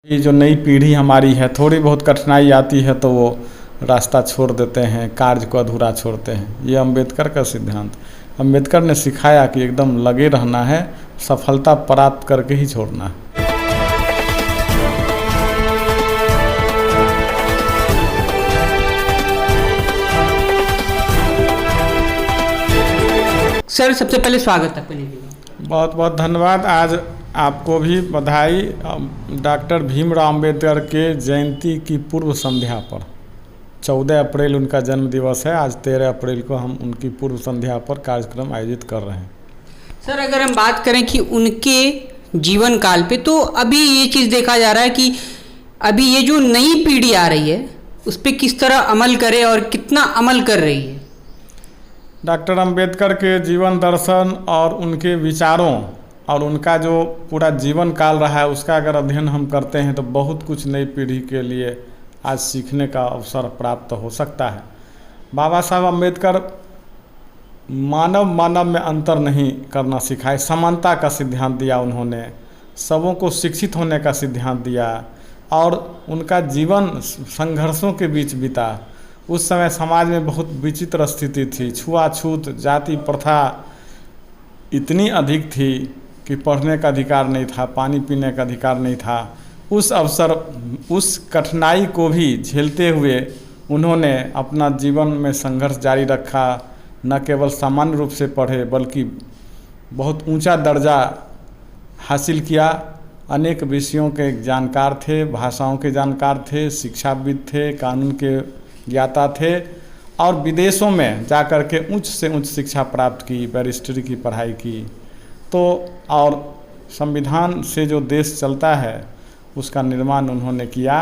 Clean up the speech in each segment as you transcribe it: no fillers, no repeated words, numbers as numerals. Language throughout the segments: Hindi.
ये जो नई पीढ़ी हमारी है, थोड़ी बहुत कठिनाई आती है तो वो रास्ता छोड़ देते हैं, कार्य को अधूरा छोड़ते हैं। ये अम्बेडकर का सिद्धांत, अम्बेडकर ने सिखाया कि एकदम लगे रहना है, सफलता प्राप्त करके ही छोड़ना है। सर, सबसे पहले स्वागत है अपने लिए। बहुत बहुत धन्यवाद। आज आपको भी बधाई। डॉक्टर भीमराव अम्बेडकर के जयंती की पूर्व संध्या पर 14 अप्रैल उनका जन्म दिवस है। आज 13 अप्रैल को हम उनकी पूर्व संध्या पर कार्यक्रम आयोजित कर रहे हैं। सर, अगर हम बात करें कि उनके जीवन काल पे, तो अभी ये चीज़ देखा जा रहा है कि अभी ये जो नई पीढ़ी आ रही है उस पर किस तरह अमल करे और कितना अमल कर रही है। डॉक्टर अम्बेडकर के जीवन दर्शन और उनके विचारों और उनका जो पूरा जीवन काल रहा है उसका अगर अध्ययन हम करते हैं तो बहुत कुछ नई पीढ़ी के लिए आज सीखने का अवसर प्राप्त हो सकता है। बाबा साहब अम्बेडकर मानव में अंतर नहीं करना सिखाए, समानता का सिद्धांत दिया उन्होंने, सबों को शिक्षित होने का सिद्धांत दिया और उनका जीवन संघर्षों के बीच बीता। उस समय समाज में बहुत विचित्र स्थिति थी, छुआछूत, जाति प्रथा इतनी अधिक थी कि पढ़ने का अधिकार नहीं था, पानी पीने का अधिकार नहीं था। उस कठिनाई को भी झेलते हुए उन्होंने अपना जीवन में संघर्ष जारी रखा। न केवल सामान्य रूप से पढ़े बल्कि बहुत ऊंचा दर्जा हासिल किया। अनेक विषयों के जानकार थे, भाषाओं के जानकार थे, शिक्षाविद थे, कानून के ज्ञाता थे और विदेशों में जाकर के उच्च से उच्च शिक्षा प्राप्त की, बैरिस्टरी की पढ़ाई की। तो और संविधान से जो देश चलता है उसका निर्माण उन्होंने किया।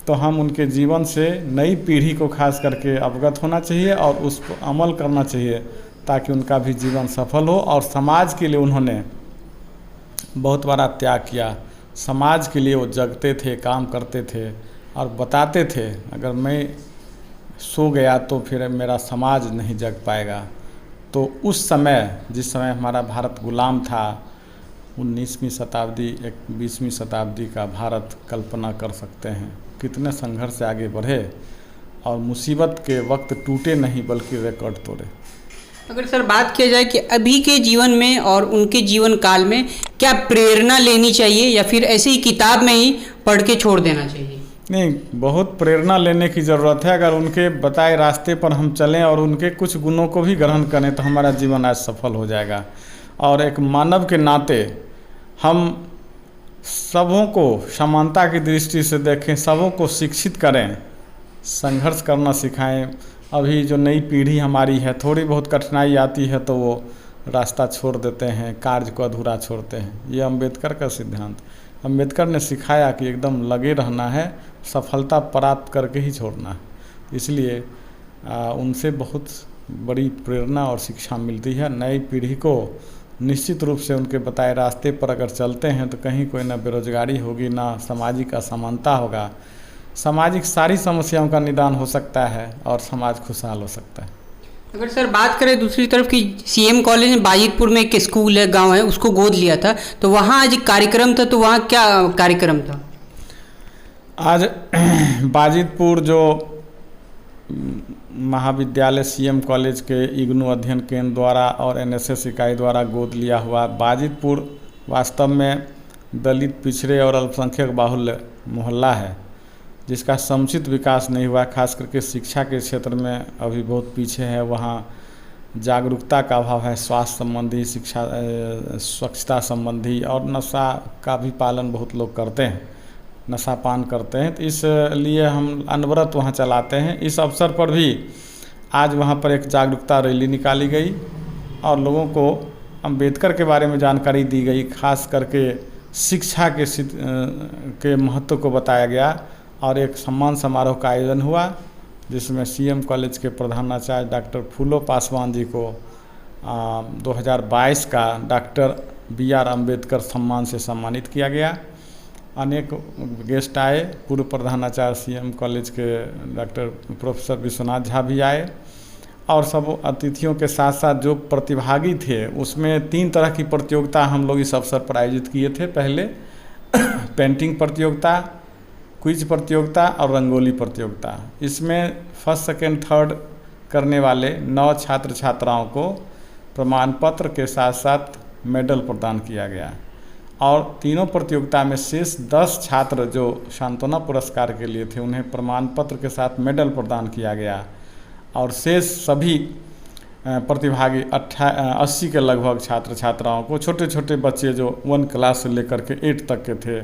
तो हम उनके जीवन से नई पीढ़ी को खास करके अवगत होना चाहिए और उस पर अमल करना चाहिए ताकि उनका भी जीवन सफल हो। और समाज के लिए उन्होंने बहुत बड़ा त्याग किया। समाज के लिए वो जगते थे, काम करते थे और बताते थे अगर मैं सो गया तो फिर मेरा समाज नहीं जग पाएगा। तो उस समय, जिस समय हमारा भारत गुलाम था, 19वीं शताब्दी, 20वीं शताब्दी का भारत कल्पना कर सकते हैं। कितने संघर्ष से आगे बढ़े और मुसीबत के वक्त टूटे नहीं बल्कि रिकॉर्ड तोड़े। अगर सर बात किया जाए कि अभी के जीवन में और उनके जीवन काल में क्या प्रेरणा लेनी चाहिए या फिर ऐसे ही किताब में ही पढ़ के छोड़ देना चाहिए? नहीं, बहुत प्रेरणा लेने की ज़रूरत है। अगर उनके बताए रास्ते पर हम चलें और उनके कुछ गुणों को भी ग्रहण करें तो हमारा जीवन आज सफल हो जाएगा। और एक मानव के नाते हम सबों को समानता की दृष्टि से देखें, सबों को शिक्षित करें, संघर्ष करना सिखाएं। अभी जो नई पीढ़ी हमारी है, थोड़ी बहुत कठिनाई आती है तो वो रास्ता छोड़ देते हैं, कार्य को अधूरा छोड़ते हैं। ये अम्बेडकर का सिद्धांत, अम्बेडकर ने सिखाया कि एकदम लगे रहना है, सफलता प्राप्त करके ही छोड़ना है। इसलिए उनसे बहुत बड़ी प्रेरणा और शिक्षा मिलती है। नई पीढ़ी को निश्चित रूप से उनके बताए रास्ते पर अगर चलते हैं तो कहीं कोई ना बेरोजगारी होगी, ना सामाजिक असमानता होगा, सामाजिक सारी समस्याओं का निदान हो सकता है और समाज खुशहाल हो सकता है। अगर सर बात करें दूसरी तरफ की सीएम कॉलेज में बाजितपुर में एक स्कूल है, गांव है, उसको गोद लिया था, तो वहाँ आज एक कार्यक्रम था, तो वहाँ क्या कार्यक्रम था? आज बाजितपुर जो महाविद्यालय सीएम कॉलेज के इग्नू अध्ययन केंद्र द्वारा और एनएसएस इकाई द्वारा गोद लिया हुआ बाजितपुर वास्तव में दलित, पिछड़े और अल्पसंख्यक बाहुल्य मोहल्ला है जिसका समुचित विकास नहीं हुआ। खास करके शिक्षा के क्षेत्र में अभी बहुत पीछे है। वहाँ जागरूकता का अभाव है, स्वास्थ्य संबंधी, शिक्षा, स्वच्छता संबंधी और नशा का भी पालन बहुत लोग करते हैं, नशा पान करते हैं। तो इसलिए हम अनवरत वहाँ चलाते हैं। इस अवसर पर भी आज वहाँ पर एक जागरूकता रैली निकाली गई और लोगों को अम्बेडकर के बारे में जानकारी दी गई। खास करके शिक्षा के महत्व को बताया गया और एक सम्मान समारोह का आयोजन हुआ जिसमें सीएम कॉलेज के प्रधानाचार्य डॉक्टर फूलो पासवान जी को 2022 का डॉक्टर BR अम्बेडकर सम्मान से सम्मानित किया गया। अनेक गेस्ट आए, पूर्व प्रधानाचार्य सीएम कॉलेज के डॉक्टर प्रोफेसर विश्वनाथ झा भी आए और सब अतिथियों के साथ साथ जो प्रतिभागी थे उसमें 3 तरह की प्रतियोगिता हम लोग इस अवसर पर आयोजित किए थे। पहले पेंटिंग प्रतियोगिता, क्विज प्रतियोगिता और रंगोली प्रतियोगिता। इसमें फर्स्ट सेकेंड थर्ड करने वाले 9 छात्र छात्राओं को प्रमाण पत्र के साथ साथ मेडल प्रदान किया गया और तीनों प्रतियोगिता में शेष 10 छात्र जो सांत्वना पुरस्कार के लिए थे उन्हें प्रमाण पत्र के साथ मेडल प्रदान किया गया और शेष सभी प्रतिभागी 80 के लगभग छात्र छात्राओं को, छोटे छोटे बच्चे जो 1 क्लास से लेकर के 8 तक के थे,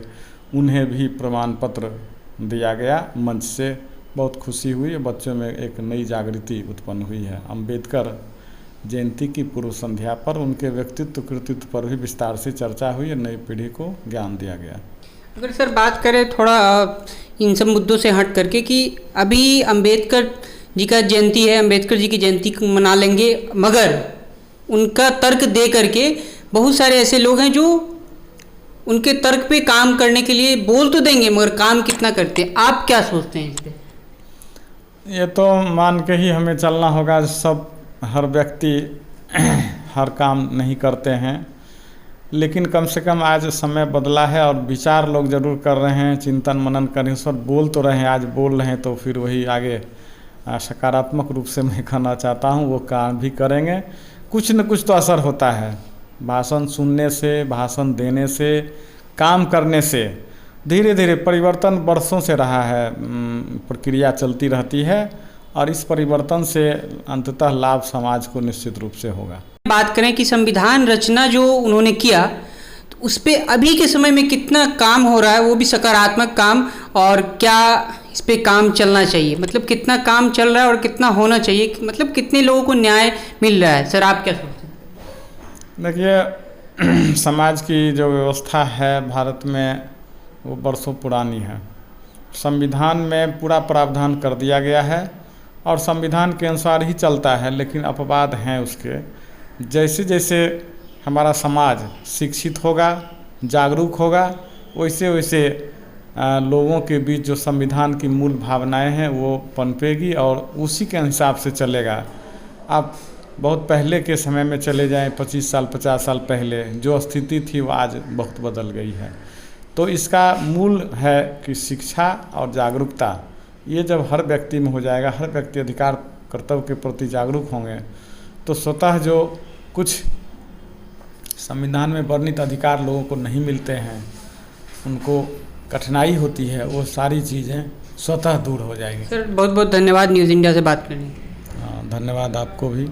उन्हें भी प्रमाण पत्र दिया गया। मंच से बहुत खुशी हुई, बच्चों में एक नई जागृति उत्पन्न हुई है। अम्बेडकर जयंती की पूर्व संध्या पर उनके व्यक्तित्व कृतित्व पर भी विस्तार से चर्चा हुई और नई पीढ़ी को ज्ञान दिया गया। अगर सर बात करें थोड़ा इन सब मुद्दों से हट करके कि अभी अम्बेडकर जी का जयंती है, अम्बेडकर जी की जयंती मना लेंगे, मगर उनका तर्क दे करके बहुत सारे ऐसे लोग हैं जो उनके तर्क पे काम करने के लिए बोल तो देंगे मगर काम कितना करते हैं, आप क्या सोचते हैं इस पे? ये तो मान के ही हमें चलना होगा। सब हर व्यक्ति हर काम नहीं करते हैं, लेकिन कम से कम आज समय बदला है और विचार लोग जरूर कर रहे हैं, चिंतन मनन कर रहे हैं, सब बोल तो रहे हैं। आज बोल रहे हैं तो फिर वही आगे सकारात्मक रूप से मैं कहना चाहता हूँ वो काम भी करेंगे। कुछ न कुछ तो असर होता है, भाषण सुनने से, भाषण देने से, काम करने से धीरे धीरे परिवर्तन वर्षों से रहा है, प्रक्रिया चलती रहती है और इस परिवर्तन से अंततः लाभ समाज को निश्चित रूप से होगा। बात करें कि संविधान रचना जो उन्होंने किया तो उस पर अभी के समय में कितना काम हो रहा है, वो भी सकारात्मक काम, और क्या इस पे काम चलना चाहिए, मतलब कितना काम चल रहा है और कितना होना चाहिए, मतलब कितने लोगों को न्याय मिल रहा है? सर आप क्या सोचते हैं? देखिए समाज की जो व्यवस्था है भारत में वो बरसों पुरानी है। संविधान में पूरा प्रावधान कर दिया गया है और संविधान के अनुसार ही चलता है, लेकिन अपवाद हैं उसके। जैसे जैसे हमारा समाज शिक्षित होगा, जागरूक होगा, वैसे वैसे लोगों के बीच जो संविधान की मूल भावनाएं हैं वो पनपेगी और उसी के हिसाब से चलेगा। आप बहुत पहले के समय में चले जाएं, 25 साल 50 साल पहले जो स्थिति थी वो आज बहुत बदल गई है। तो इसका मूल है कि शिक्षा और जागरूकता, ये जब हर व्यक्ति में हो जाएगा, हर व्यक्ति अधिकार कर्तव्य के प्रति जागरूक होंगे, तो स्वतः जो कुछ संविधान में वर्णित अधिकार लोगों को नहीं मिलते हैं, उनको कठिनाई होती है, वो सारी चीज़ें स्वतः दूर हो जाएंगी। सर बहुत बहुत धन्यवाद न्यूज़ इंडिया से बात करने के लिए। धन्यवाद आपको भी।